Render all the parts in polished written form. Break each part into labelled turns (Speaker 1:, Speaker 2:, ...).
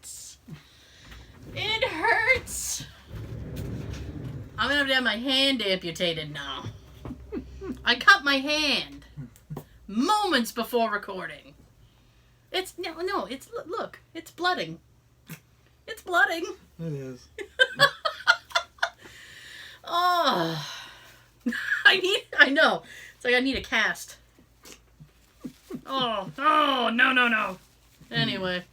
Speaker 1: hurts. It hurts. I'm gonna have to have my hand amputated now. I cut my hand moments before recording. It's no. It's look. It's blooding. It's blooding.
Speaker 2: It is.
Speaker 1: Oh, I know. It's like I need a cast. Oh, no. Anyway.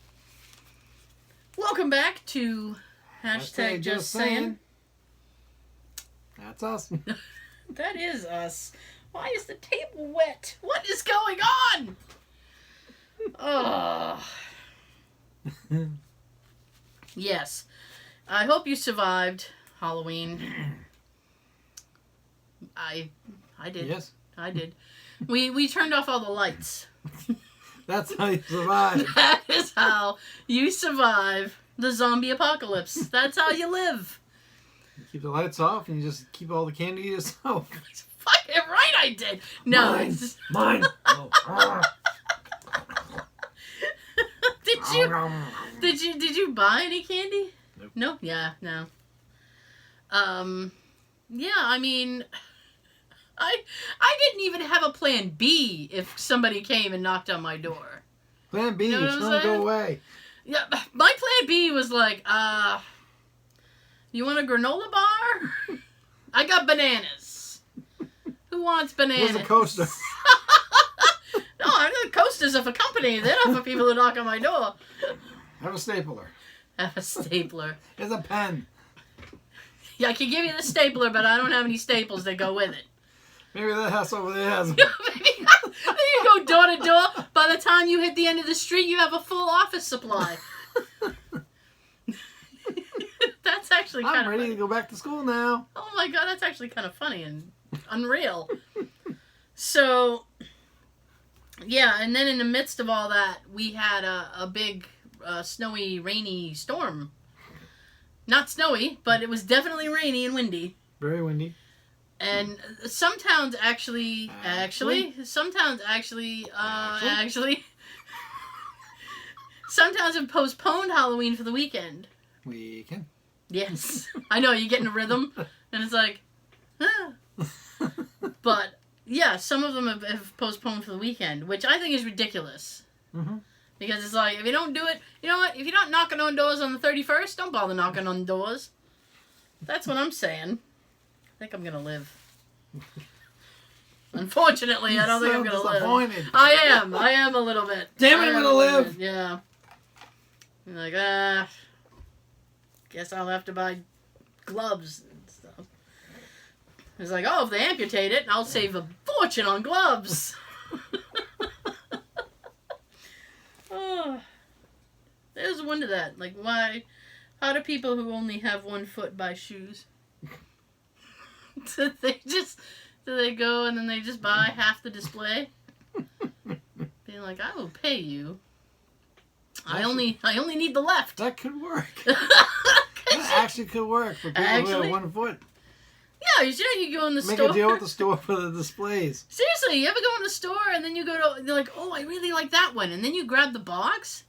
Speaker 1: Welcome back to hashtag Just Sayin.
Speaker 2: That's us.
Speaker 1: That is us. Why is the table wet? What is going on? Oh. Yes. I hope you survived Halloween. I did.
Speaker 2: Yes.
Speaker 1: I did. We turned off all the lights.
Speaker 2: That's how you survive.
Speaker 1: That is how you survive the zombie apocalypse. That's how you live.
Speaker 2: You keep the lights off and you just keep all the candy to yourself.
Speaker 1: Fucking right I did. No.
Speaker 2: Mine. Oh.
Speaker 1: Did you buy any candy?
Speaker 2: Nope.
Speaker 1: No? Yeah, no. Yeah, I mean, I didn't even have a plan B if somebody came and knocked on my door.
Speaker 2: Plan B,
Speaker 1: You know
Speaker 2: it's
Speaker 1: what I'm
Speaker 2: gonna
Speaker 1: saying?
Speaker 2: go away.
Speaker 1: Yeah, my plan B was like, you want a granola bar? I got bananas. Who wants bananas?
Speaker 2: Where's the coaster?
Speaker 1: No, I know coasters are for company. They're not for people who knock on my door.
Speaker 2: Have a stapler.
Speaker 1: Have a stapler.
Speaker 2: Here's a pen.
Speaker 1: Yeah, I can give you the stapler, but I don't have any staples that go with it.
Speaker 2: Maybe that house over there has one.
Speaker 1: Then you go door to door. By the time you hit the end of the street, you have a full office supply. That's actually kind of
Speaker 2: I'm ready
Speaker 1: funny.
Speaker 2: to go back to school now.
Speaker 1: Oh my god, that's actually kind of funny and unreal. So, yeah, and then in the midst of all that, we had a big snowy, rainy storm. Not snowy, but it was definitely rainy and windy.
Speaker 2: Very windy.
Speaker 1: And some towns actually, some towns have postponed Halloween for the weekend.
Speaker 2: We can.
Speaker 1: Yes. I know, you get in a rhythm, and it's like, ah. But, yeah, some of them have postponed for the weekend, which I think is ridiculous.
Speaker 2: Mm-hmm.
Speaker 1: Because it's like, if you don't do it, you know what? If you're not knocking on doors on the 31st, don't bother knocking on doors. That's what I'm saying. I think I'm going to live. Unfortunately, I don't think I'm going to live.
Speaker 2: Disappointed.
Speaker 1: I am a little bit.
Speaker 2: Damn it, I'm going to live.
Speaker 1: Yeah. I'm like, guess I'll have to buy gloves and stuff. It's like, oh, if they amputate it, I'll save a fortune on gloves. Oh, there's one to that. Like, why? How do people who only have one foot buy shoes? Do they go and then they just buy half the display? Being like, I will pay you. I only need the left.
Speaker 2: That could work. That actually could work for people who have 1 foot.
Speaker 1: Yeah, you go in the store.
Speaker 2: Make a deal with the store for the displays.
Speaker 1: Seriously, you ever go in the store and then you go to, you're like, oh, I really like that one. And then you grab the box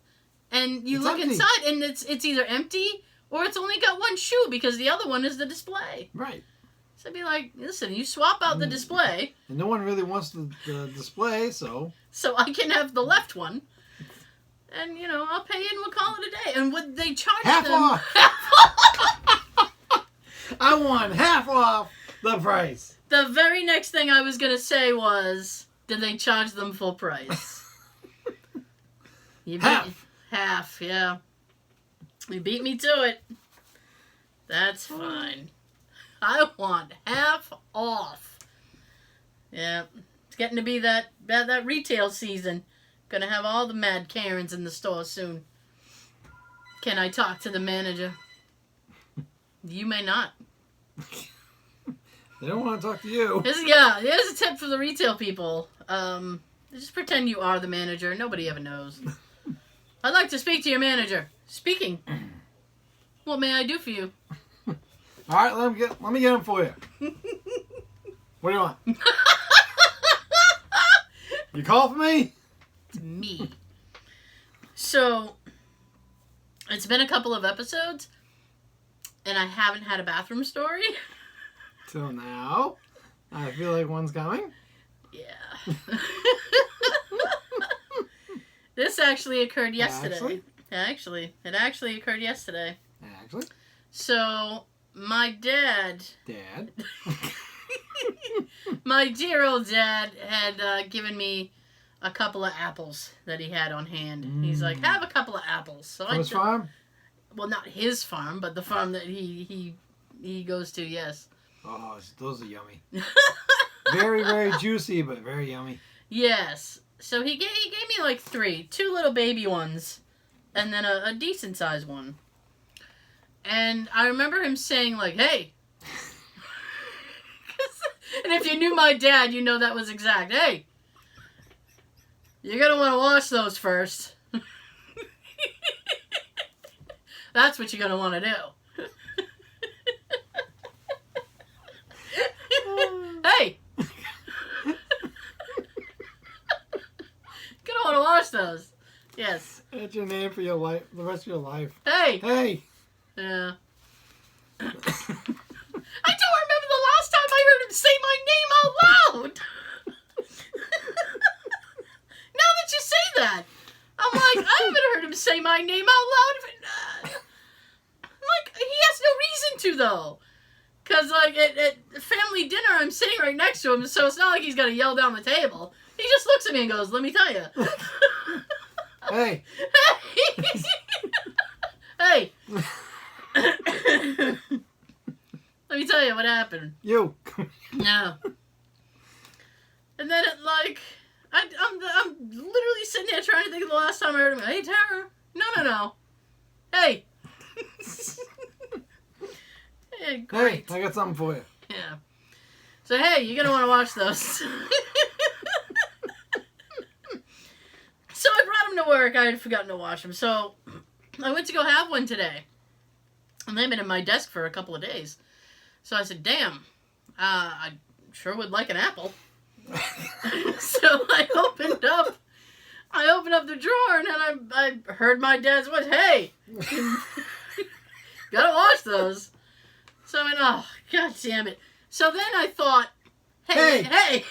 Speaker 1: and you look
Speaker 2: empty.
Speaker 1: inside and it's either empty or it's only got one shoe because the other one is the display.
Speaker 2: Right.
Speaker 1: So I'd be like, listen, you swap out the display.
Speaker 2: And no one really wants the display, so.
Speaker 1: So I can have the left one. And, I'll pay you and we'll call it a day. And would they charge
Speaker 2: Half
Speaker 1: them?
Speaker 2: off. I want half off the price.
Speaker 1: The very next thing I was going to say was, did they charge them full price? Half, yeah. You beat me to it. That's fine. I want half off. Yeah. It's getting to be that retail season. Gonna have all the mad Karens in the store soon. Can I talk to the manager? You may not.
Speaker 2: They don't want to talk to you.
Speaker 1: Here's a tip for the retail people. Just pretend you are the manager. Nobody ever knows. I'd like to speak to your manager. Speaking. What may I do for you?
Speaker 2: All right, let me get them for you. What do you want? You call for me?
Speaker 1: Me. So, It's been a couple of episodes, and I haven't had a bathroom story.
Speaker 2: Till now. I feel like one's coming.
Speaker 1: Yeah. This actually occurred yesterday.
Speaker 2: Actually?
Speaker 1: It actually occurred yesterday.
Speaker 2: Actually?
Speaker 1: So, my dad...
Speaker 2: Dad?
Speaker 1: My dear old dad had given me a couple of apples that he had on hand. He's like, have a couple of apples. So
Speaker 2: From his farm?
Speaker 1: Well, not his farm, but the farm that he goes to, yes.
Speaker 2: Oh, those are yummy. Very, very juicy, but very yummy.
Speaker 1: Yes. So he gave me like 3. 2 little baby ones, and then a decent sized one. And I remember him saying like, hey. And if you knew my dad, you know that was exact. Hey, you're going to want to wash those first. That's what you're going to want to do. Hey. You're going to want to wash those. Yes.
Speaker 2: That's your name for your life, the rest of your life.
Speaker 1: Hey.
Speaker 2: Hey.
Speaker 1: Yeah. I don't remember the last time I heard him say my name out loud. Now that you say that, I'm like, I haven't heard him say my name out loud. Like, he has no reason to, though. Because, like, at family dinner, I'm sitting right next to him, so it's not like he's going to yell down the table. He just looks at me and goes, let me tell you.
Speaker 2: Hey.
Speaker 1: Hey. Let me tell you what happened.
Speaker 2: You.
Speaker 1: No. And then I'm literally sitting there trying to think of the last time I heard him. Hey, Tara. No. Hey. Yeah, great.
Speaker 2: Hey, I got something for you.
Speaker 1: Yeah. So, hey, you're going to want to watch those. So I brought them to work. I had forgotten to wash them. So I went to go have one today. And they've been in my desk for a couple of days. So I said, damn, I sure would like an apple. So I opened up the drawer and then I heard my dad's voice, hey, gotta wash those. So I went, oh, god damn it. So then I thought, hey.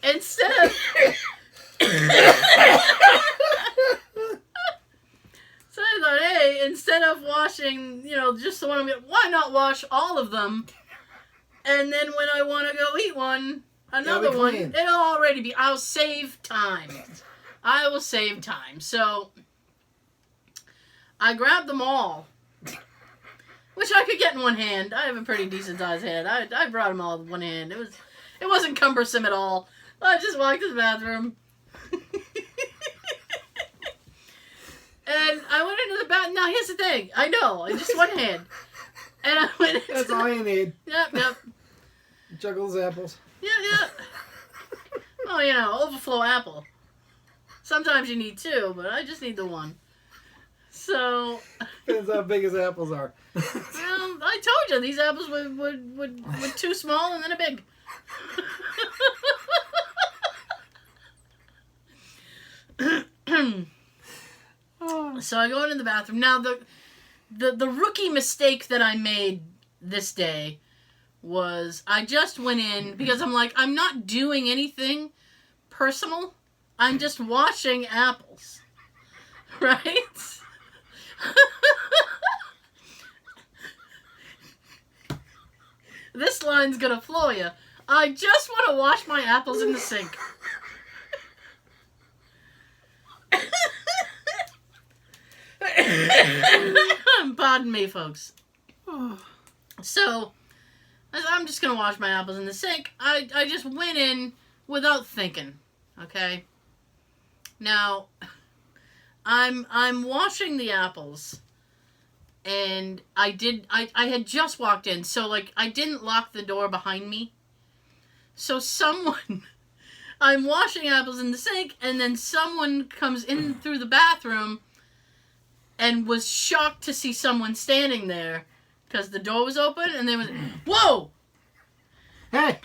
Speaker 1: Instead of... So I thought, hey, instead of washing, just the one I'm getting, why not wash all of them? And then when I want to go eat one, another one, it'll already be, I'll save time. I will save time. So I grabbed them all, which I could get in one hand. I have a pretty decent sized hand. I brought them all in one hand. It wasn't cumbersome at all. I just walked to the bathroom. And I went into the bathroom. Now, here's the thing. I know. I just one hand. And I went into
Speaker 2: That's all you need.
Speaker 1: Yep.
Speaker 2: Juggle those apples.
Speaker 1: Yeah. Oh, overflow apple. Sometimes you need 2, but I just need the one. So...
Speaker 2: Depends how big his apples are.
Speaker 1: I told you, these apples were 2 small and then a big. So I go into the bathroom. Now, the rookie mistake that I made this day was I just went in because I'm like, I'm not doing anything personal. I'm just washing apples. Right? This line's gonna floor you. I just want to wash my apples in the sink. Pardon me, folks. So, I'm just gonna wash my apples in the sink. I just went in without thinking. Okay. Now, I'm washing the apples, and I had just walked in, so like I didn't lock the door behind me. So I'm washing apples in the sink, and then someone comes in through the bathroom and was shocked to see someone standing there because the door was open, and they was, whoa!
Speaker 2: Hey!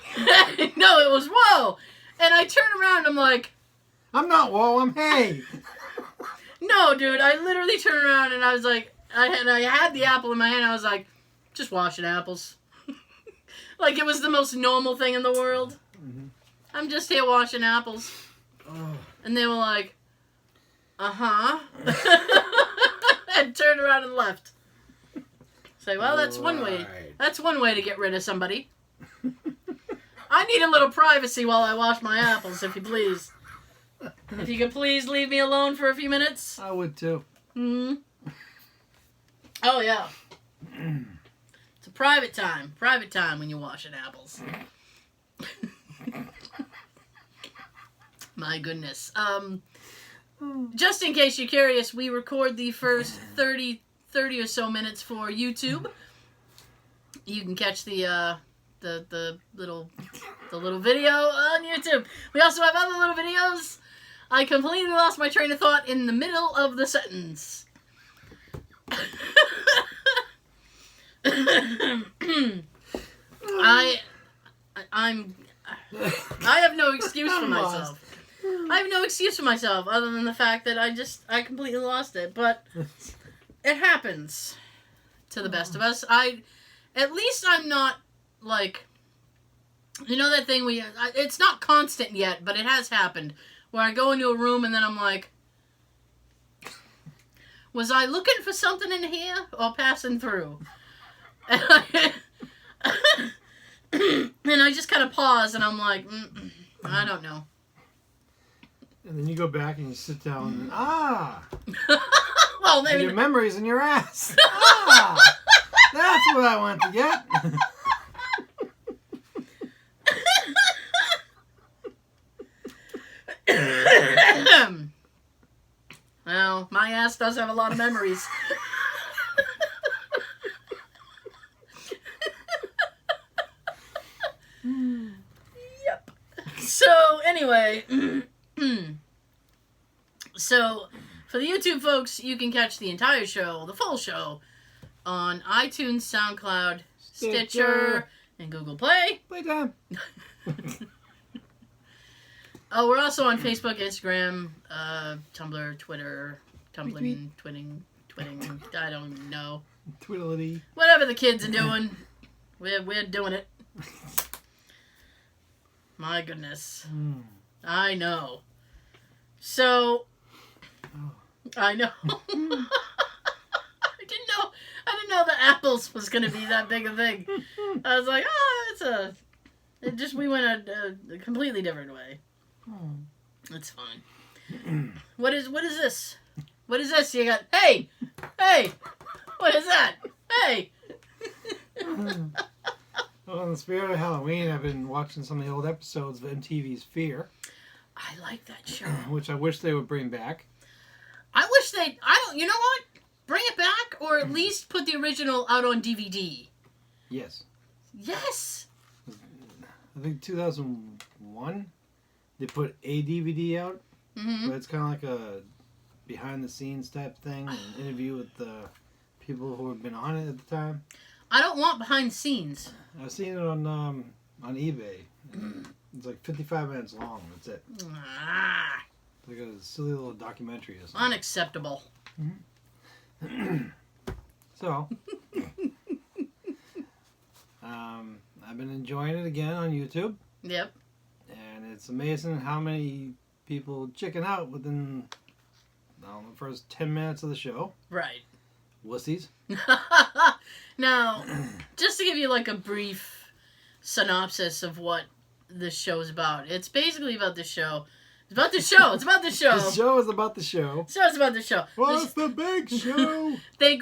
Speaker 1: No, it was whoa! And I turn around, and I'm like...
Speaker 2: I'm not whoa, I'm hey!
Speaker 1: No, dude, I literally turned around and I was like, I had the apple in my hand. I was like, just washing apples. Like it was the most normal thing in the world.
Speaker 2: Mm-hmm.
Speaker 1: I'm just here washing apples.
Speaker 2: Oh.
Speaker 1: And they were like, uh-huh. And turned around and left. Say, well, that's one way. That's one way to get rid of somebody. I need a little privacy while I wash my apples, if you please. If you could please leave me alone for a few minutes.
Speaker 2: I would too.
Speaker 1: Hmm. Oh, yeah. It's a private time. Private time when you're washing apples. My goodness. Just in case you're curious, we record the first 30 or so minutes for YouTube. You can catch the little video on YouTube. We also have other little videos. I completely lost my train of thought in the middle of the sentence. I have no excuse for myself. I have no excuse for myself other than the fact that I completely lost it. But it happens to the best of us. At least I'm not like, you know that thing it's not constant yet, but it has happened where I go into a room and then I'm like, was I looking for something in here or passing through? And I just kind of pause and I'm like, I don't know.
Speaker 2: And then you go back and you sit down and
Speaker 1: well, maybe
Speaker 2: your memories in your ass. That's what I want to get.
Speaker 1: Well, my ass does have a lot of memories. Yep. So, anyway. So, for the YouTube folks, you can catch the entire show, the full show, on iTunes, SoundCloud, Stitcher, and Google Play.
Speaker 2: Playtime.
Speaker 1: Oh, we're also on Facebook, Instagram, Tumblr, Twitter, twitting, I don't know.
Speaker 2: Twiddly.
Speaker 1: Whatever the kids are doing, we're doing it. My goodness. I know. So, I know. I didn't know the apples was going to be that big a thing. I was like, we went a completely different way. It's fine. What is this? What is this? You got, hey, what is that? Hey.
Speaker 2: Well, in the spirit of Halloween, I've been watching some of the old episodes of MTVs Fear.
Speaker 1: I like that show.
Speaker 2: Which I wish they would bring back.
Speaker 1: You know what? Bring it back, or at least put the original out on DVD.
Speaker 2: Yes.
Speaker 1: Yes.
Speaker 2: I think 2001, they put a DVD out. Mm-hmm. But it's kind of like a behind-the-scenes type thing, an interview with the people who have been on it at the time.
Speaker 1: I don't want behind the scenes.
Speaker 2: I've seen it on eBay. It's like 55 minutes long. That's it. It's like a silly little documentary or something.
Speaker 1: Unacceptable.
Speaker 2: Mm-hmm. So, I've been enjoying it again on YouTube.
Speaker 1: Yep.
Speaker 2: And it's amazing how many people chicken out within the first 10 minutes of the show.
Speaker 1: Right.
Speaker 2: Wussies.
Speaker 1: Now, just to give you like a brief synopsis of what this show is about. It's basically about the show. It's about the show. It's about the show.
Speaker 2: The show is about the show.
Speaker 1: So it's about the show.
Speaker 2: What's the big show?
Speaker 1: They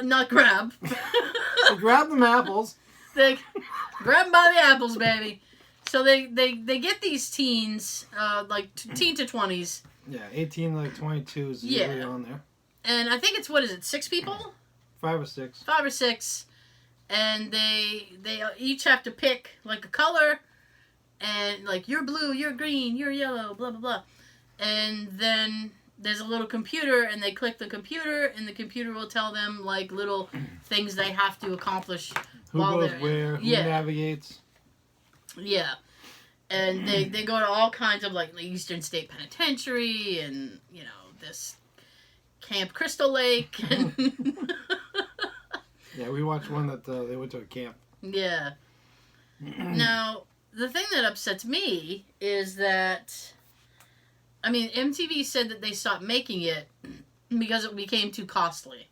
Speaker 1: not grab.
Speaker 2: They grab them apples.
Speaker 1: They grab them by the apples, baby. So they get these teens, like teen to 20s.
Speaker 2: Yeah, 18 to like 22 is usually on there.
Speaker 1: And I think it's, 6 people?
Speaker 2: 5 or 6.
Speaker 1: 5 or 6. And they each have to pick like a color, and like you're blue, you're green, you're yellow, blah blah blah. And then there's a little computer, and they click the computer, and the computer will tell them like little things they have to accomplish.
Speaker 2: Who goes where? Who navigates?
Speaker 1: Yeah. And they go to all kinds of like the Eastern State Penitentiary, and this Camp Crystal Lake.
Speaker 2: Yeah, we watched one that they went to a camp.
Speaker 1: Yeah. Now, the thing that upsets me is that, I mean, MTV said that they stopped making it because it became too costly.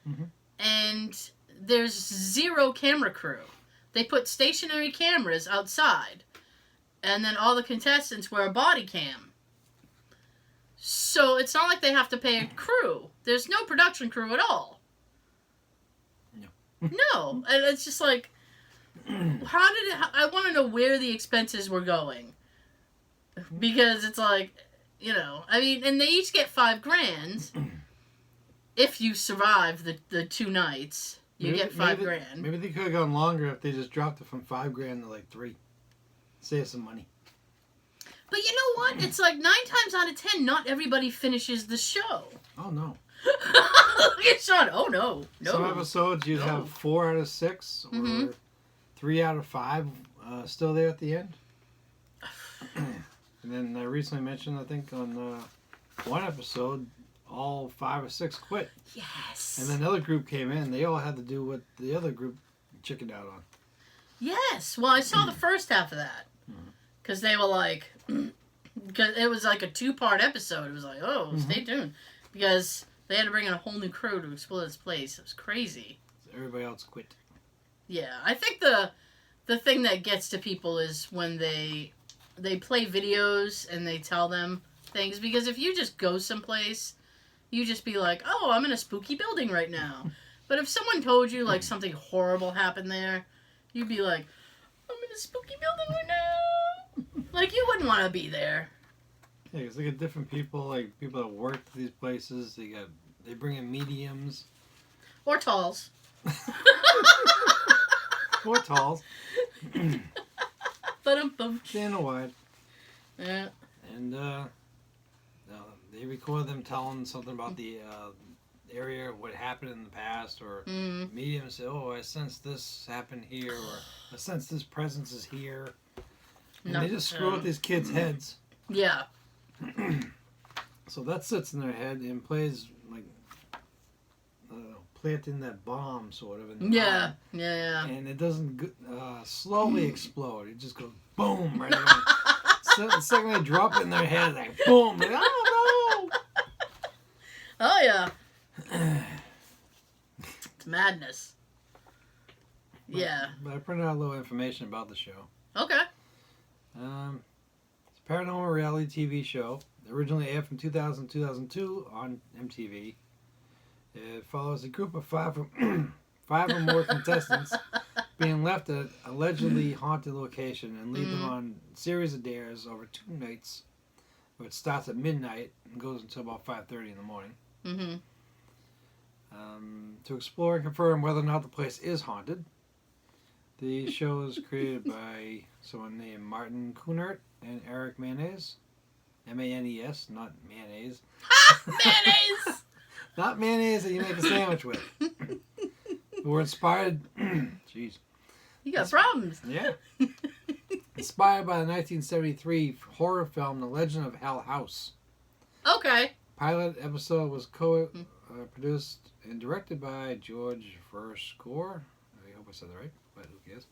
Speaker 2: Mm-hmm.
Speaker 1: And there's zero camera crew. They put stationary cameras outside, and then all the contestants wear a body cam. So it's not like they have to pay a crew. There's no production crew at all. No. And it's just like, I want to know where the expenses were going. Because it's like, I mean, and they each get $5,000. If you survive the 2 nights, you get $5,000.
Speaker 2: Maybe they could have gone longer if they just dropped it from $5,000 to like 3. Save some money.
Speaker 1: But you know what? It's like 9 times out of 10, not everybody finishes the show.
Speaker 2: Oh no.
Speaker 1: Look at Sean. Oh no.
Speaker 2: Some episodes you'd have 4 out of 6 or 3 out of 5 still there at the end. And then I recently mentioned, I think on one episode, all 5 or 6 quit.
Speaker 1: Yes.
Speaker 2: And then another group came in. They all had to do what the other group chickened out on.
Speaker 1: Yes. Well, I saw the first half of that. Because they were like... Because it was like a 2-part episode. It was like, stay tuned. Because they had to bring in a whole new crew to explore this place. It was crazy.
Speaker 2: Everybody else quit.
Speaker 1: Yeah. I think the thing that gets to people is when they play videos and they tell them things. Because if you just go someplace... You just be like, oh, I'm in a spooky building right now. But if someone told you, like, something horrible happened there, you'd be like, I'm in a spooky building right now. Like, you wouldn't want to be there.
Speaker 2: Yeah, because they get different people, like, people that work at these places. They bring in mediums.
Speaker 1: Or talls.
Speaker 2: Or talls.
Speaker 1: Ba-dum-bum.
Speaker 2: Stand wide.
Speaker 1: Yeah.
Speaker 2: And, they record them telling something about the area, what happened in the past, or mediums say, oh, I sense this happened here, or I sense this presence is here. And they just screw with these kids' heads.
Speaker 1: Yeah.
Speaker 2: So that sits in their head and plays, like, planting that bomb, sort of. In the bomb.
Speaker 1: Yeah.
Speaker 2: And it doesn't slowly explode. It just goes boom right away. So the second they drop it in their head, like boom, like, oh no!
Speaker 1: Oh yeah. It's madness. Yeah.
Speaker 2: But I printed out a little information about the show.
Speaker 1: Okay.
Speaker 2: It's a paranormal reality TV show. Originally aired from 2000 to 2002 on MTV. It follows a group of 5 or more contestants being left at an allegedly haunted location and lead them on a series of dares over 2 nights. It starts at midnight and goes until about 5:30 in the morning. To explore and confirm whether or not the place is haunted. The show is created by someone named Martin Kunert and Eric Mayonnaise. M-A-N-E-S, not mayonnaise.
Speaker 1: Mayonnaise!
Speaker 2: Not mayonnaise that you make a sandwich with. Who were inspired... Jeez.
Speaker 1: You got problems.
Speaker 2: Yeah. Inspired by the 1973 horror film The Legend of Hell House.
Speaker 1: Okay.
Speaker 2: Pilot episode was produced and directed by George Verscore. I hope I said that right, but who cares?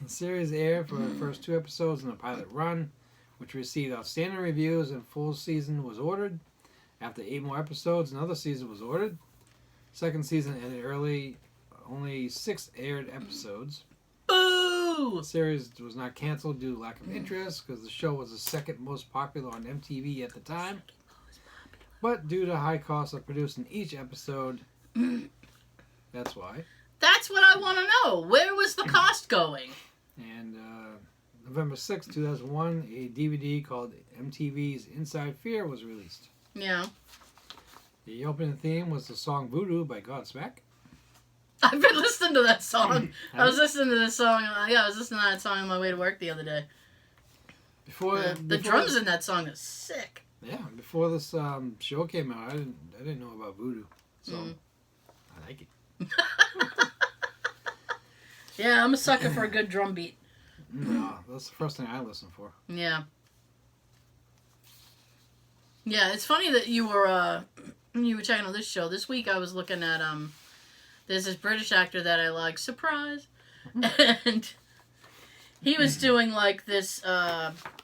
Speaker 2: The series aired for the first 2 episodes in the pilot run, which received outstanding reviews, and full season was ordered. After 8 more episodes, another season was ordered. Second season ended early. Only 6 aired episodes.
Speaker 1: Boo!
Speaker 2: The series was not canceled due to lack of interest because the show was the second most popular on MTV at the time. But due to high cost of producing each episode, that's why.
Speaker 1: That's what I want to know. Where was the cost going?
Speaker 2: And November 6, 2001, a DVD called MTVs Fear was released.
Speaker 1: Yeah.
Speaker 2: The opening theme was the song Voodoo by Godsmack.
Speaker 1: I've been listening to that song. I was listening to this song. I was listening to that song on my way to work the other day.
Speaker 2: Before
Speaker 1: the drums in that song is sick.
Speaker 2: Yeah, before this show came out, I didn't know about Voodoo, so I like it.
Speaker 1: Yeah, I'm a sucker for a good drum beat.
Speaker 2: No, that's the first thing I listen for.
Speaker 1: Yeah. Yeah, it's funny that you were checking on this show. This week I was looking at there's this British actor that I like, surprise, and he was doing like this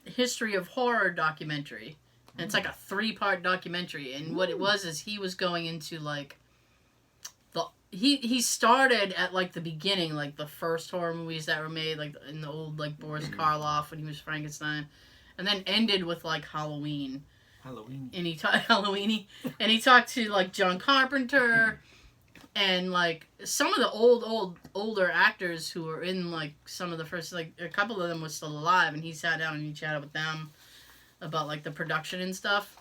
Speaker 1: history of horror documentary. And it's like a 3-part documentary, and what it was is he was going into like he started at like the beginning, like the first horror movies that were made, like in the old like Boris Karloff when he was Frankenstein, and then ended with like Halloween. And he Halloweeny, and he talked to like John Carpenter, and like some of the older actors who were in like some of the first, like a couple of them were still alive, and he sat down and he chatted with them about like the production and stuff.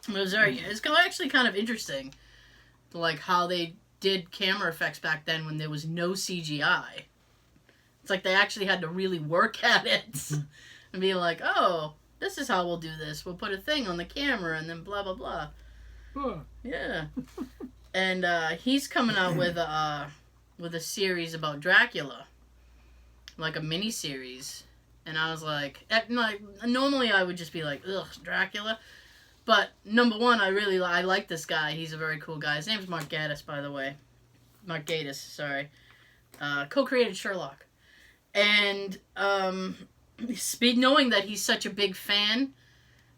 Speaker 1: It was actually kind of interesting, like how they did camera effects back then when there was no CGI. It's like they actually had to really work at it and be like, oh, this is how we'll do this. We'll put a thing on the camera and then blah, blah, blah. Yeah. And he's coming out with a series about Dracula, like a mini series. And I was like, normally I would just be like, ugh, Dracula. But number one, I like this guy. He's a very cool guy. His name's Mark Gatiss, by the way. Mark Gatiss, sorry. Co-created Sherlock. And knowing that he's such a big fan,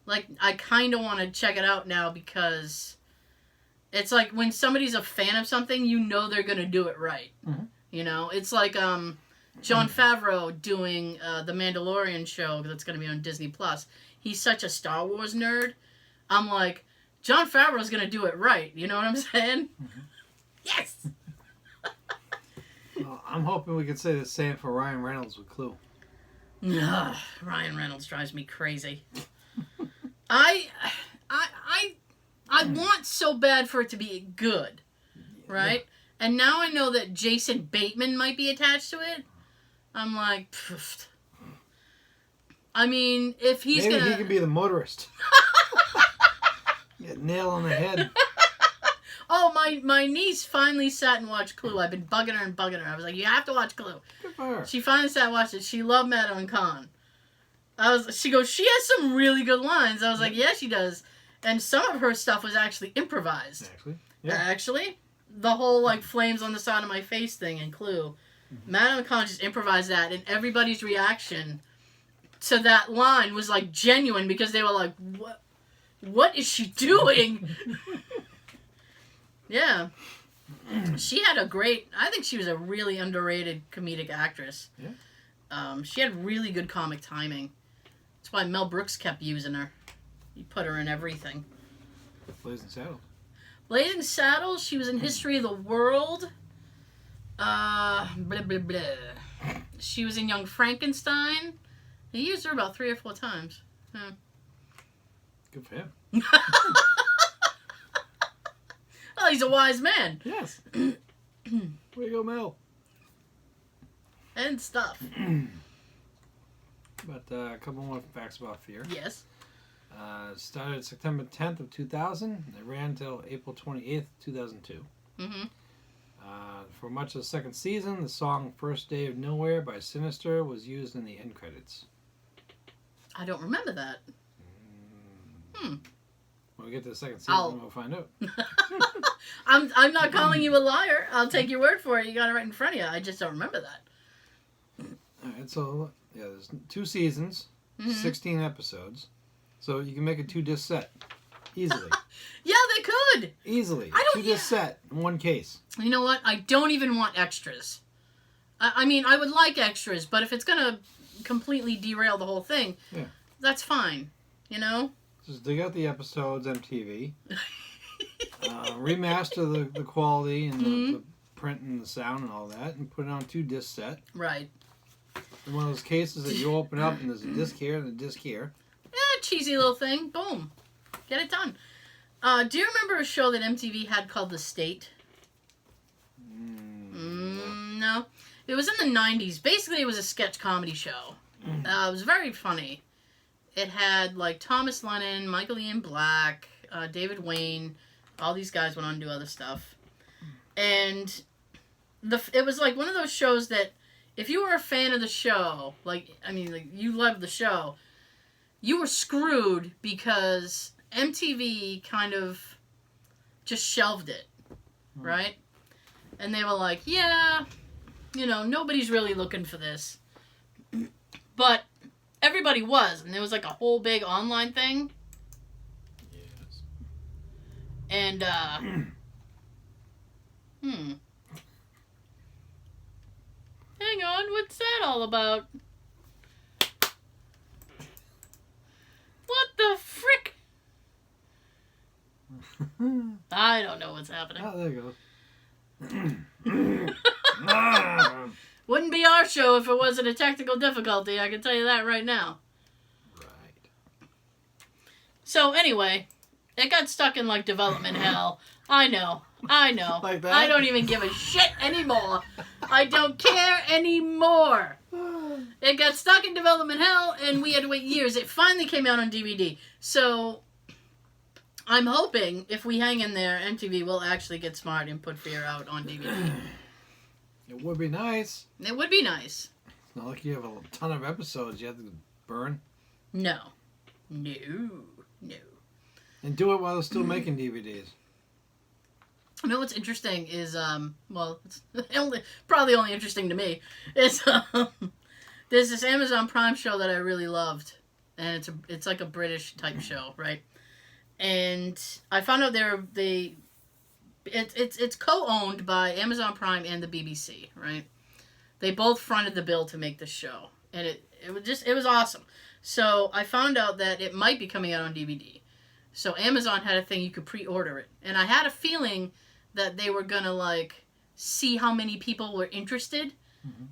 Speaker 1: like, I kind of want to check it out now, because it's like when somebody's a fan of something, you know they're going to do it right. Mm-hmm. You know? It's like Jon Favreau doing the Mandalorian show that's going to be on Disney+. He's such a Star Wars nerd. I'm like, Jon Favreau's going to do it right. You know what I'm saying? Mm-hmm. Yes!
Speaker 2: Well, I'm hoping we can say the same for Ryan Reynolds with Clue.
Speaker 1: Ugh, Ryan Reynolds drives me crazy. I want so bad for it to be good, right? Yeah. And now I know that Jason Bateman might be attached to it. I'm like, pfft. I mean, if he's
Speaker 2: Maybe he could be the motorist. Get nail on the head.
Speaker 1: Oh, my niece finally sat and watched Clue. I've been bugging her. I was like, you have to watch Clue.
Speaker 2: Good for her.
Speaker 1: She finally sat and watched it. She loved Madeline Kahn. She goes, she has some really good lines. I was like, yeah, she does. And some of her stuff was actually improvised. Actually, the whole like flames on the side of my face thing in Clue. Mm-hmm. Madeline Kahn just improvised that, and everybody's reaction to that line was like genuine, because they were like, what is she doing? Yeah. She had I think she was a really underrated comedic actress. Yeah. She had really good comic timing. That's why Mel Brooks kept using her. He put her in everything.
Speaker 2: Blazing Saddles.
Speaker 1: Blazing Saddles, she was in History of the World. Blah, blah, blah. She was in Young Frankenstein. He used her about 3 or 4 times. Yeah.
Speaker 2: Good for him.
Speaker 1: Well, he's a wise man.
Speaker 2: Yes. Way to go, Mel.
Speaker 1: And stuff.
Speaker 2: But a couple more facts about Fear.
Speaker 1: Yes.
Speaker 2: Started September 10th of 2000. It ran until April 28th, 2002. Mm-hmm. For much of the second season, the song First Day of Nowhere by Sinister was used in the end credits.
Speaker 1: I don't remember that.
Speaker 2: When we get to the second season, we'll find out.
Speaker 1: I'm not calling you a liar. I'll take your word for it. You got it right in front of you. I just don't remember that.
Speaker 2: Alright, so yeah, there's 2 seasons, 16 episodes. So you can make a 2-disc set. Easily.
Speaker 1: Yeah, they could.
Speaker 2: Easily. 2-disc set in one case.
Speaker 1: You know what? I don't even want extras. I mean, I would like extras, but if it's going to completely derail the whole thing, that's fine. You know?
Speaker 2: Just dig out the episodes, MTV. Remaster the quality and the print and the sound and all that, and put it on 2-disc set.
Speaker 1: Right.
Speaker 2: In one of those cases that you open up and there's a disc here and a disc here.
Speaker 1: Yeah, cheesy little thing. Boom. Get it done. Do you remember a show that MTV had called The State? No. It was in the 90s. Basically, it was a sketch comedy show. It was very funny. It had, like, Thomas Lennon, Michael Ian Black, David Wayne. All these guys went on to do other stuff. And it was, like, one of those shows that if you were a fan of the show, like, you loved the show, you were screwed because MTV kind of just shelved it, right? And they were like, yeah, nobody's really looking for this. But everybody was, and there was like a whole big online thing.
Speaker 2: Yes.
Speaker 1: And, hang on, what's that all about? What the frick? I don't know what's happening.
Speaker 2: Oh, there you go.
Speaker 1: Wouldn't be our show if it wasn't a technical difficulty, I can tell you that right now.
Speaker 2: Right.
Speaker 1: So anyway, it got stuck in like development hell. I know.
Speaker 2: Like that?
Speaker 1: I don't even give a shit anymore. I don't care anymore. It got stuck in development hell, and we had to wait years. It finally came out on DVD. So I'm hoping if we hang in there, MTV will actually get smart and put Fear out on DVD.
Speaker 2: It would be nice.
Speaker 1: It would be nice.
Speaker 2: It's not like you have a ton of episodes you have to burn.
Speaker 1: No.
Speaker 2: And do it while they're still making DVDs.
Speaker 1: You know what's interesting is, it's probably only interesting to me, is there's this Amazon Prime show that I really loved, and it's like a British type show, right? And I found out it's co-owned by Amazon Prime and the BBC, right? They both fronted the bill to make this show, and it was awesome. So I found out that it might be coming out on DVD. So Amazon had a thing you could pre-order it, and I had a feeling that they were gonna like see how many people were interested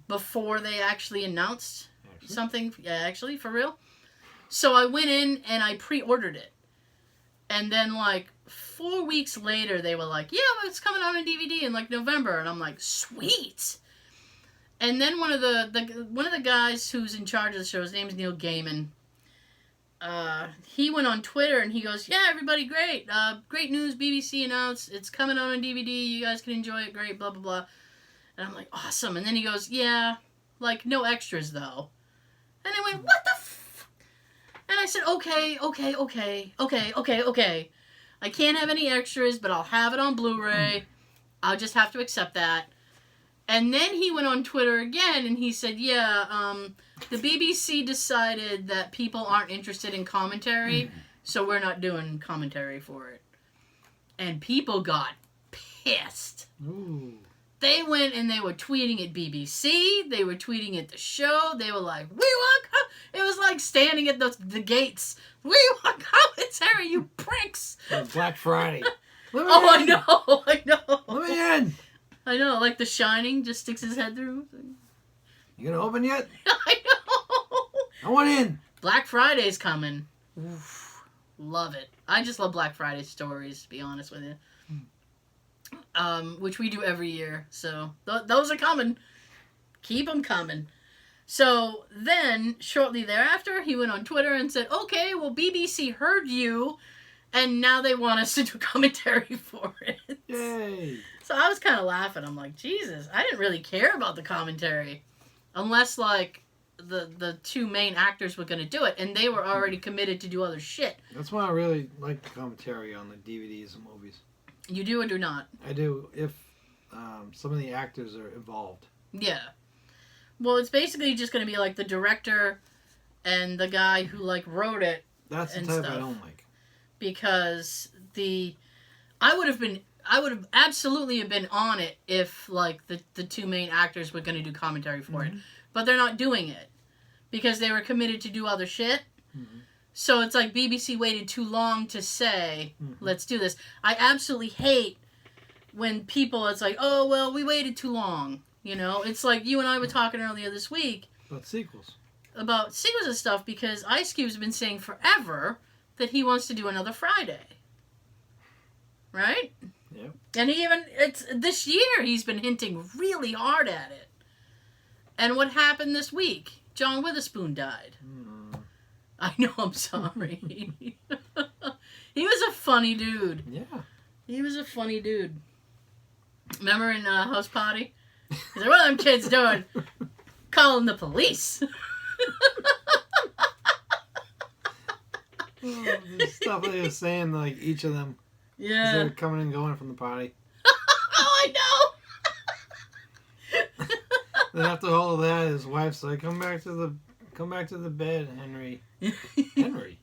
Speaker 1: before they actually announced something. Yeah, actually, for real. So I went in and I pre-ordered it, and then like 4 weeks later, they were like, "Yeah, well, it's coming out on DVD in like November," and I'm like, "Sweet." And then one of the guys who's in charge of the show, his name's Neil Gaiman. He went on Twitter and he goes, "Yeah, everybody, great. Great news, BBC announced it's coming out on DVD. You guys can enjoy it. Great, blah, blah, blah." And I'm like, "Awesome." And then he goes, "Yeah, like no extras though." And I went, "What the f-?" And I said, okay. I can't have any extras, but I'll have it on Blu-ray. I'll just have to accept that. And then he went on Twitter again and he said, "Yeah, the BBC decided that people aren't interested in commentary, so we're not doing commentary for it." And people got pissed.
Speaker 2: Ooh.
Speaker 1: They went and they were tweeting at BBC. They were tweeting at the show. They were like, "We want it was like standing at the gates. "We want commentary, you pricks."
Speaker 2: Black Friday.
Speaker 1: I know.
Speaker 2: Let me in.
Speaker 1: I know, like The Shining just sticks his head through.
Speaker 2: You gonna open yet?
Speaker 1: I know.
Speaker 2: I want in.
Speaker 1: Black Friday's coming. Oof, love it. I just love Black Friday stories, to be honest with you. Which we do every year. So those are coming. Keep them coming. So then, shortly thereafter, he went on Twitter and said, "Okay, well, BBC heard you, and now they want us to do commentary for it."
Speaker 2: Yay.
Speaker 1: So I was kind of laughing. I'm like, Jesus, I didn't really care about the commentary. Unless, like, the two main actors were going to do it, and they were already committed to do other shit.
Speaker 2: That's why I really like the commentary on the DVDs and movies.
Speaker 1: You do or do not?
Speaker 2: I do, if some of the actors are involved.
Speaker 1: Yeah. Well, it's basically just going to be, like, the director and the guy who, like, wrote it.
Speaker 2: That's the
Speaker 1: and
Speaker 2: type
Speaker 1: stuff.
Speaker 2: I don't like.
Speaker 1: Because I would have absolutely been on it if, like, the two main actors were going to do commentary for it. But they're not doing it. Because they were committed to do other shit. So it's like BBC waited too long to say, "Let's do this." I absolutely hate when people, it's like, "Oh, well, we waited too long." You know? It's like you and I were talking earlier this week.
Speaker 2: About sequels.
Speaker 1: About sequels and stuff, because Ice Cube's been saying forever that he wants to do another Friday. Right?
Speaker 2: Yep.
Speaker 1: And this year he's been hinting really hard at it. And what happened this week? John Witherspoon died. I know, I'm sorry. He was a funny dude.
Speaker 2: Yeah.
Speaker 1: He was a funny dude. Remember in House Party? He's like, "What are them kids doing?" "Calling the police."
Speaker 2: The stuff they were saying, like, each of them. As they
Speaker 1: Yeah.
Speaker 2: were coming and going from the party.
Speaker 1: Oh, I know.
Speaker 2: Then after all of that, his wife's like, come back to the bed, Henry. Henry?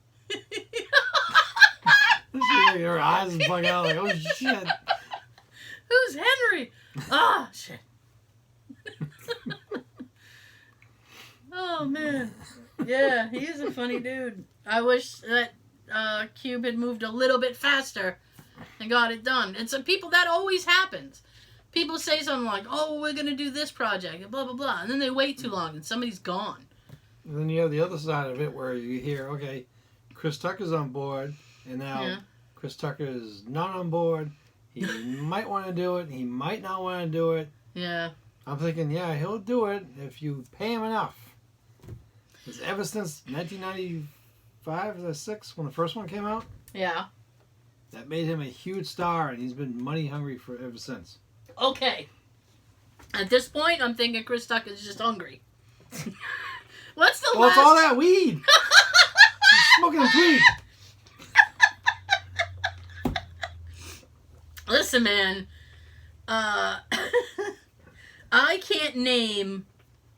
Speaker 2: Her eyes is bugging out like, oh shit.
Speaker 1: Who's Henry? Ah, shit. Oh, man. Yeah, he is a funny dude. I wish that Cube had moved a little bit faster and got it done. And some people, that always happens. People say something like, oh, we're going to do this project, and blah, blah, blah. And then they wait too long, and somebody's gone.
Speaker 2: And then you have the other side of it where you hear, okay, Chris Tucker's on board, and now Chris Tucker is not on board. He might want to do it, he might not want to do it.
Speaker 1: Yeah.
Speaker 2: I'm thinking, yeah, he'll do it if you pay him enough. Because ever since 1995 or 6, when the first one came out,
Speaker 1: Yeah.
Speaker 2: that made him a huge star, and he's been money hungry for ever since.
Speaker 1: Okay. At this point, I'm thinking Chris Tucker's just hungry. What's the
Speaker 2: Well,
Speaker 1: last...
Speaker 2: it's all that weed. He's smoking weed.
Speaker 1: Listen, man. I can't name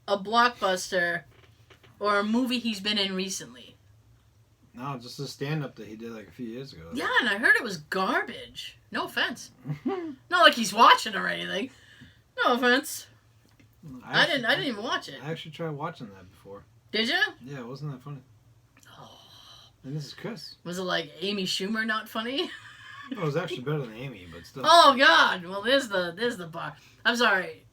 Speaker 1: a blockbuster or a movie he's been in recently.
Speaker 2: No, just a stand-up that he did like a few years ago.
Speaker 1: Yeah, and I heard it was garbage. No offense. Not like he's watching or anything. No offense. I didn't even watch it.
Speaker 2: I actually tried watching that before.
Speaker 1: Did you?
Speaker 2: Yeah, wasn't that funny?
Speaker 1: Oh.
Speaker 2: And this is Chris.
Speaker 1: Was it like Amy Schumer not funny?
Speaker 2: Well, it was actually better than Amy, but still.
Speaker 1: Oh God! Well, there's the bar. I'm sorry.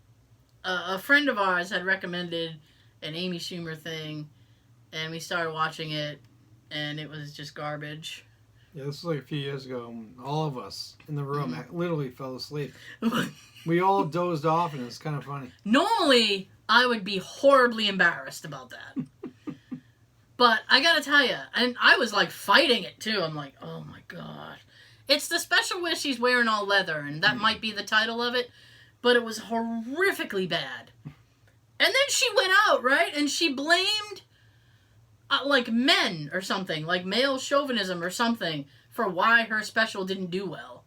Speaker 1: A friend of ours had recommended an Amy Schumer thing, and we started watching it, and it was just garbage.
Speaker 2: Yeah, this was like a few years ago. And all of us in the room literally fell asleep. We all dozed off, and it was kind of funny.
Speaker 1: Normally, I would be horribly embarrassed about that. But I gotta tell you, and I was like fighting it too. I'm like, oh my God. It's the special where she's wearing all leather, and that might be the title of it, but it was horrifically bad. And then she went out, right? And she blamed, like, men or something, like male chauvinism or something, for why her special didn't do well.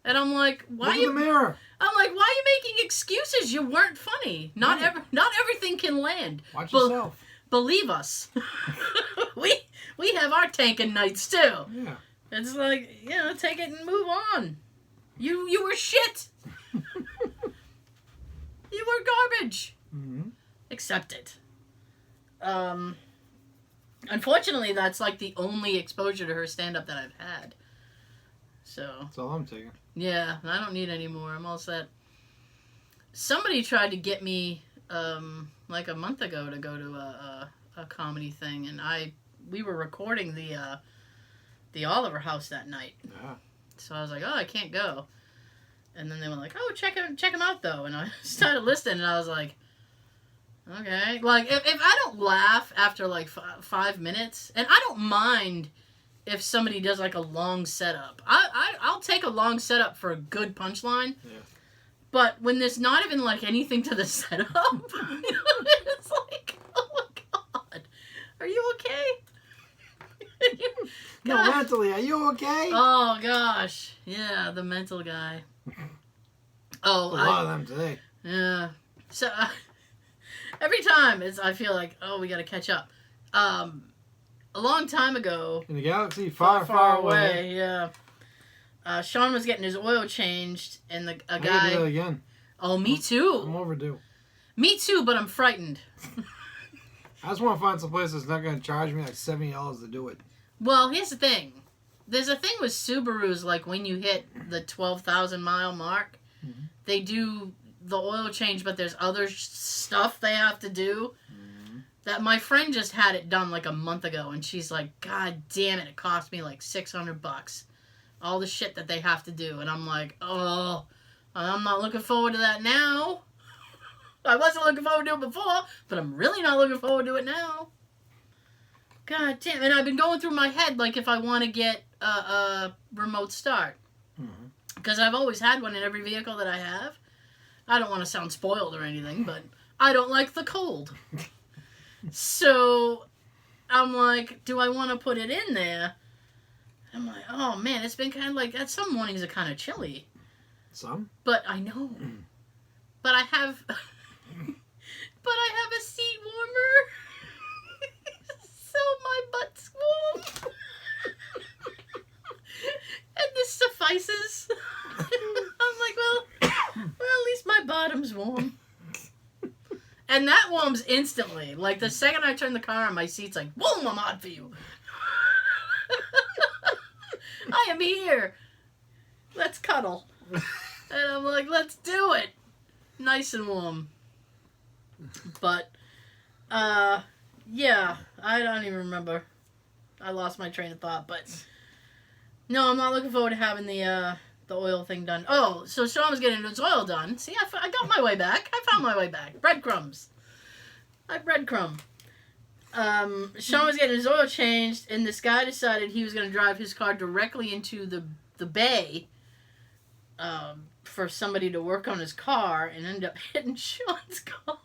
Speaker 1: And I'm like, why
Speaker 2: Look in the mirror.
Speaker 1: I'm like, why are you making excuses? You weren't funny. Not everything can land.
Speaker 2: Watch yourself.
Speaker 1: Believe us. we have our tanking nights too.
Speaker 2: Yeah.
Speaker 1: It's like, take it and move on. You were shit. You were garbage.
Speaker 2: Mm-hmm.
Speaker 1: Accept it. Unfortunately, that's like the only exposure to her stand-up that I've had. So.
Speaker 2: That's all I'm taking.
Speaker 1: Yeah, I don't need any more. I'm all set. Somebody tried to get me, like a month ago to go to a comedy thing, and we were recording the Oliver House that night.
Speaker 2: Yeah.
Speaker 1: So I was like, oh, I can't go. And then they were like, oh, check him out, though. And I started listening, and I was like, okay. Like, if I don't laugh after, like, 5 minutes, and I don't mind if somebody does, like, a long setup. I'll take a long setup for a good punchline.
Speaker 2: Yeah.
Speaker 1: But when there's not even, like, anything to the setup, it's like, oh, my God. Are you okay?
Speaker 2: No, mentally, are you okay?
Speaker 1: Oh, gosh. Yeah, the mental guy. Oh,
Speaker 2: a lot of them today.
Speaker 1: Yeah. So, every time I feel like, oh, we got to catch up. A long time ago.
Speaker 2: In a galaxy far, far away.
Speaker 1: Yeah. Sean was getting his oil changed, and a
Speaker 2: I
Speaker 1: guy.
Speaker 2: do that again.
Speaker 1: Oh, me too.
Speaker 2: I'm overdue.
Speaker 1: Me too, but I'm frightened.
Speaker 2: I just want to find some place that's not going to charge me like $70 to do it.
Speaker 1: Well, here's the thing. There's a thing with Subarus, like when you hit the 12,000 mile mark, they do the oil change, but there's other stuff they have to do. That my friend just had it done like a month ago, and she's like, God damn it cost me like $600. All the shit that they have to do. And I'm like, oh, I'm not looking forward to that now. I wasn't looking forward to it before, but I'm really not looking forward to it now. God damn. And I've been going through my head, like, if I want to get a remote start. Because I've always had one in every vehicle that I have. I don't want to sound spoiled or anything, but I don't like the cold. So I'm like, do I want to put it in there I'm like, oh man, it's been kind of like, some mornings are kind of chilly.
Speaker 2: Some?
Speaker 1: But I know. But I have a seat warmer. So my butt's warm. And this suffices. I'm like, well, at least my bottom's warm. And that warms instantly. Like, the second I turn the car on, my seat's like, boom, I'm hot for you. I am here. Let's cuddle. And I'm like, let's do it. Nice and warm. But, yeah, I don't even remember. I lost my train of thought, but no, I'm not looking forward to having the oil thing done. Oh, so Sean was getting his oil done. See, I got my way back. I found my way back. Breadcrumbs. I breadcrumb. Sean was getting his oil changed, and this guy decided he was going to drive his car directly into the bay for somebody to work on his car, and ended up hitting Sean's car.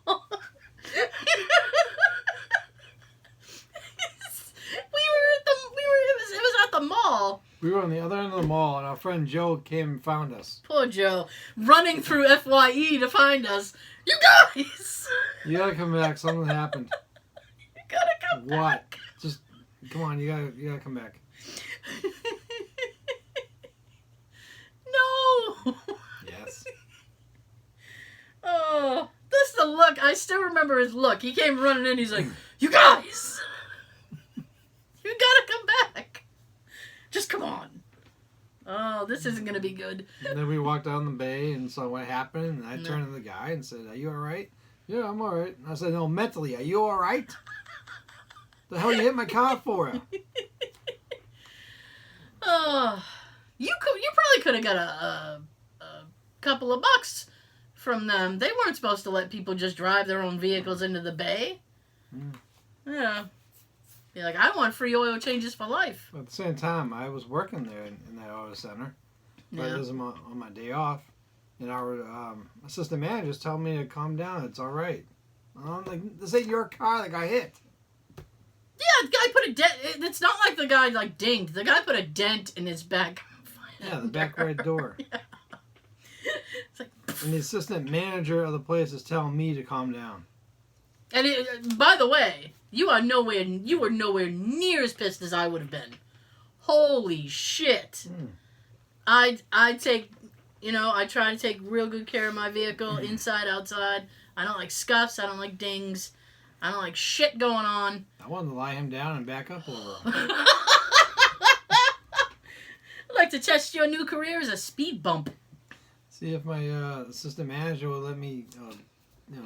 Speaker 1: It was at the mall.
Speaker 2: We were on the other end of the mall, and our friend Joe came and found us.
Speaker 1: Poor Joe, running through FYE to find us. You guys!
Speaker 2: You gotta come back. Something happened.
Speaker 1: You gotta come back.
Speaker 2: What? Just come on. You gotta come back.
Speaker 1: No.
Speaker 2: Yes.
Speaker 1: Oh, that's the look. I still remember his look. He came running in. He's like, "You guys, you gotta come back. Just come on." Oh, this isn't gonna be good.
Speaker 2: And then we walked down the bay and saw what happened. And I turned to the guy and said, "Are you all right?" "Yeah, I'm all right." And I said, "No, mentally, are you all right? The hell you hit my car for?"
Speaker 1: Oh, you probably could have got a couple of bucks from them. They weren't supposed to let people just drive their own vehicles into the bay. Yeah. Be like, I want free oil changes for life.
Speaker 2: But at the same time, I was working there in that auto center. But it was on my day off. And our assistant manager just told me to calm down. It's all right. I'm like, this ain't your car that got hit.
Speaker 1: Yeah, the guy put a dent. It's not like the guy dinged. The guy put a dent in his back.
Speaker 2: Yeah, the back right door.
Speaker 1: Yeah. It's like,
Speaker 2: and the assistant manager of the place is telling me to calm down.
Speaker 1: And by the way, you were nowhere near as pissed as I would have been. Holy shit! I take, I try to take real good care of my vehicle, inside, outside. I don't like scuffs. I don't like dings. I don't like shit going on.
Speaker 2: I wanted to lie him down and back up over him.
Speaker 1: I'd like to test your new career as a speed bump.
Speaker 2: See if my assistant manager will let me,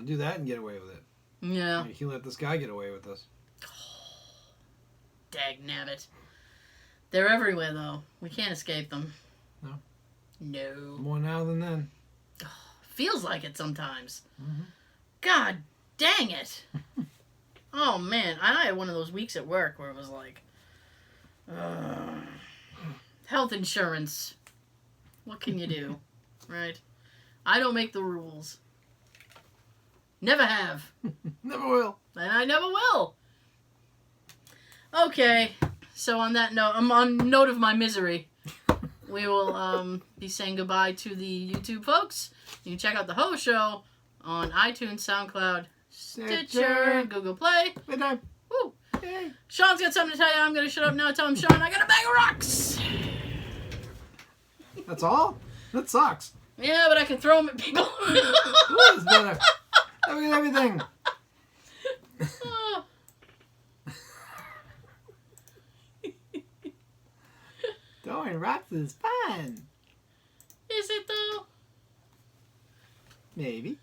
Speaker 2: do that and get away with it.
Speaker 1: Yeah.
Speaker 2: Like he let this guy get away with this.
Speaker 1: Dagnabbit. They're everywhere, though. We can't escape them.
Speaker 2: No.
Speaker 1: No.
Speaker 2: More now than then.
Speaker 1: Feels like it sometimes.
Speaker 2: Mm-hmm.
Speaker 1: God dang it. Oh, man. I had one of those weeks at work where it was like, health insurance. What can you do? Right? I don't make the rules. Never have.
Speaker 2: Never will.
Speaker 1: And I never will. Okay. So on that note, on note of my misery, we will be saying goodbye to the YouTube folks. You can check out the whole show on iTunes, SoundCloud, Stitcher, Google Play.
Speaker 2: Midnight.
Speaker 1: Woo.
Speaker 2: Yay.
Speaker 1: Sean's got something to tell you. I'm going to shut up now. Tell him, Sean, I got a bag of rocks.
Speaker 2: That's all? That sucks.
Speaker 1: Yeah, but I can throw them at people.
Speaker 2: Ooh, it's better. Look at everything.
Speaker 1: Oh.
Speaker 2: Throwing rocks is fun.
Speaker 1: Is it though?
Speaker 2: Maybe.